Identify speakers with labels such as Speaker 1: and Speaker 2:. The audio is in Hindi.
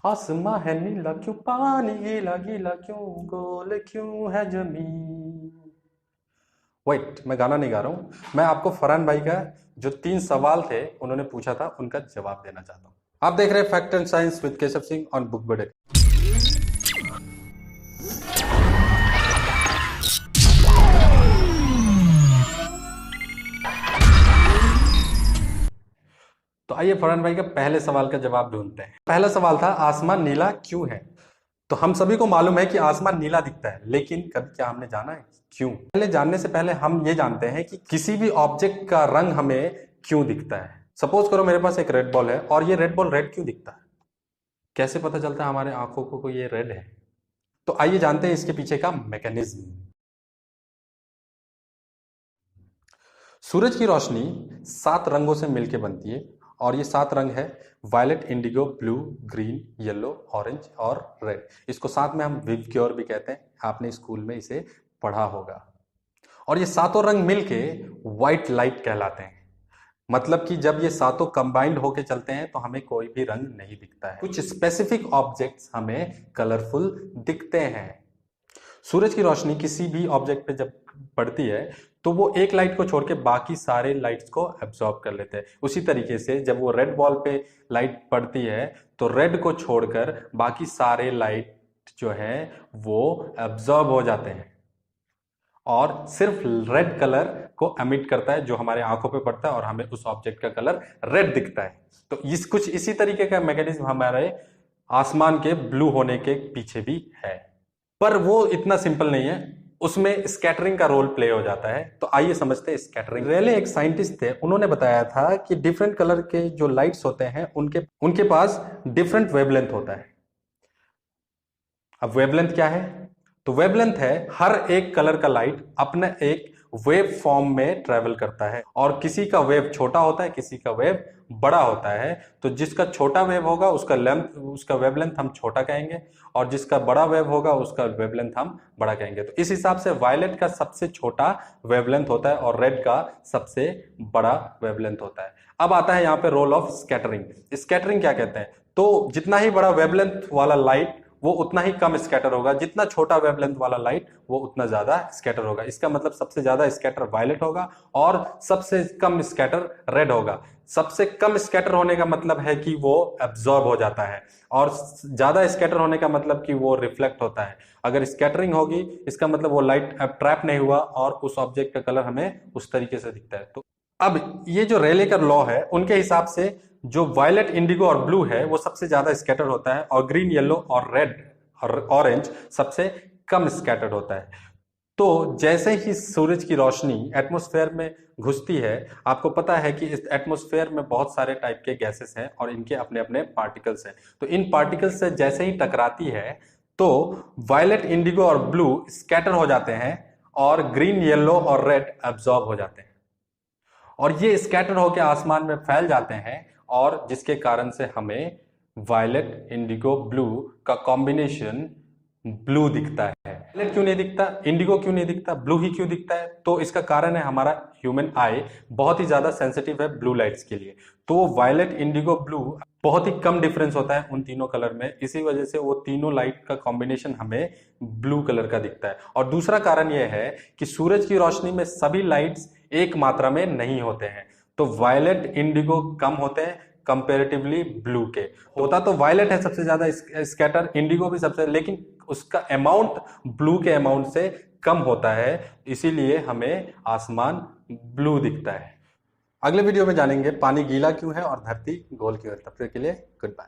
Speaker 1: आसमां है नीला क्यों, पानी गीला गीला क्यों, गोल क्यों है जमीन। वेट, मैं गाना नहीं गा रहा हूं, मैं आपको फरहान भाई का जो 3 सवाल थे उन्होंने पूछा था उनका जवाब देना चाहता हूं। आप देख रहे हैं fact and science with Keshav Singh on book बड़े। तो आइए फरहान भाई का पहले सवाल का जवाब ढूंढते हैं। पहला सवाल था आसमान नीला क्यों है। तो हम सभी को मालूम है कि आसमान नीला दिखता है, लेकिन कभी क्या हमने जाना है क्यों। पहले जानने से पहले हम ये जानते हैं कि किसी भी ऑब्जेक्ट का रंग हमें क्यों दिखता है। सपोज करो मेरे पास एक रेड बॉल है और ये रेड बॉल रेड क्यों दिखता है। कैसे पता चलता है हमारे आंखों को ये रेड है। तो आइए जानते हैं इसके पीछे का मैकेनिज्म। सूरज की रोशनी 7 रंगों से मिलकर बनती है और ये 7 रंग है violet, indigo, blue, green, yellow, orange और रेड। इसको साथ में हम विबग्योर भी कहते हैं, आपने स्कूल में इसे पढ़ा होगा। और ये 7 रंग मिलके व्हाइट लाइट कहलाते हैं। मतलब कि जब ये 7 कंबाइंड होके चलते हैं तो हमें कोई भी रंग नहीं दिखता है, कुछ स्पेसिफिक ऑब्जेक्ट्स हमें कलरफुल दिखते हैं। सूरज की रोशनी किसी भी ऑब्जेक्ट पे जब पड़ती है तो वो एक लाइट को छोड़ के बाकी सारे लाइट्स को एब्जॉर्ब कर लेते हैं। उसी तरीके से जब वो रेड बॉल पे लाइट पड़ती है तो रेड को छोड़कर बाकी सारे लाइट जो है वो एब्जॉर्ब हो जाते हैं और सिर्फ रेड कलर को एमिट करता है जो हमारे आंखों पे पड़ता है और हमें उस ऑब्जेक्ट का कलर रेड दिखता है। तो कुछ इसी तरीके का मैकेनिज्म हमारे आसमान के ब्लू होने के पीछे भी है, पर वो इतना सिंपल नहीं है, उसमें स्कैटरिंग का रोल प्ले हो जाता है। तो आइए समझते हैं स्कैटरिंग। रेले एक साइंटिस्ट थे, उन्होंने बताया था कि डिफरेंट कलर के जो लाइट्स होते हैं उनके पास डिफरेंट वेवलेंथ होता है। अब वेवलेंथ क्या है? तो वेवलेंथ है हर एक कलर का लाइट अपने एक वेव फॉर्म में ट्रेवल करता है और किसी का वेव छोटा होता है, किसी का वेव बड़ा होता है। तो जिसका छोटा वेव होगा उसका वेवलेंथ हम छोटा कहेंगे और जिसका बड़ा वेव होगा उसका वेवलेंथ हम बड़ा कहेंगे। तो इस हिसाब से वायलेट का सबसे छोटा वेवलेंथ होता है और रेड का सबसे बड़ा वेवलेंथ होता है। अब आता है यहाँ पे रोल ऑफ स्कैटरिंग। स्कैटरिंग क्या कहते हैं? तो जितना ही बड़ा वेवलेंथ वाला लाइट वो उतना ही कम स्कैटर होगा, जितना छोटा वेवलेंथ वाला लाइट वो उतना ज्यादा स्कैटर होगा। इसका मतलब सबसे ज्यादा स्कैटर वायलेट होगा और सबसे कम स्कैटर रेड होगा। सबसे कम स्कैटर होने का मतलब है कि वो एब्जॉर्ब हो जाता है और ज्यादा स्कैटर होने का मतलब कि वो रिफ्लेक्ट होता है। अगर स्कैटरिंग होगी इसका मतलब वो लाइट अब ट्रैप नहीं हुआ और उस ऑब्जेक्ट का कलर हमें उस तरीके से दिखता है। तो अब ये जो रेले का लॉ है उनके हिसाब से जो वायलेट, इंडिगो और ब्लू है वो सबसे ज्यादा स्कैटर्ड होता है और ग्रीन, येलो और रेड और ऑरेंज सबसे कम स्कैटर्ड होता है। तो जैसे ही सूरज की रोशनी एटमॉस्फेयर में घुसती है, आपको पता है कि इस एटमॉस्फेयर में बहुत सारे टाइप के गैसेस हैं और इनके अपने अपने पार्टिकल्स हैं। तो इन पार्टिकल्स से जैसे ही टकराती है तो वायलेट, इंडिगो और ब्लू स्कैटर हो जाते हैं और ग्रीन, येलो और रेड एब्जॉर्ब हो जाते हैं और ये स्कैटर होकर आसमान में फैल जाते हैं और जिसके कारण से हमें वायलेट, इंडिगो, ब्लू का कॉम्बिनेशन ब्लू दिखता है। वायलेट क्यों नहीं दिखता, इंडिगो क्यों नहीं दिखता, ब्लू ही क्यों दिखता है? तो इसका कारण है हमारा ह्यूमन आई बहुत ही ज्यादा सेंसिटिव है ब्लू लाइट्स के लिए। तो वायलेट, इंडिगो, ब्लू बहुत ही कम डिफरेंस होता है उन तीनों कलर में, इसी वजह से वो तीनों लाइट का कॉम्बिनेशन हमें ब्लू कलर का दिखता है। और दूसरा कारण यह है कि सूरज की रोशनी में सभी लाइट्स एक मात्रा में नहीं होते हैं। तो वायलेट, इंडिगो कम होते हैं कंपेरेटिवली ब्लू के। होता तो वायलेट है सबसे ज्यादा स्कैटर, इंडिगो भी सबसे, लेकिन उसका अमाउंट ब्लू के अमाउंट से कम होता है, इसीलिए हमें आसमान ब्लू दिखता है। अगले वीडियो में जानेंगे पानी गीला क्यों है और धरती गोल क्यों है। तब तक के लिए गुड बाय।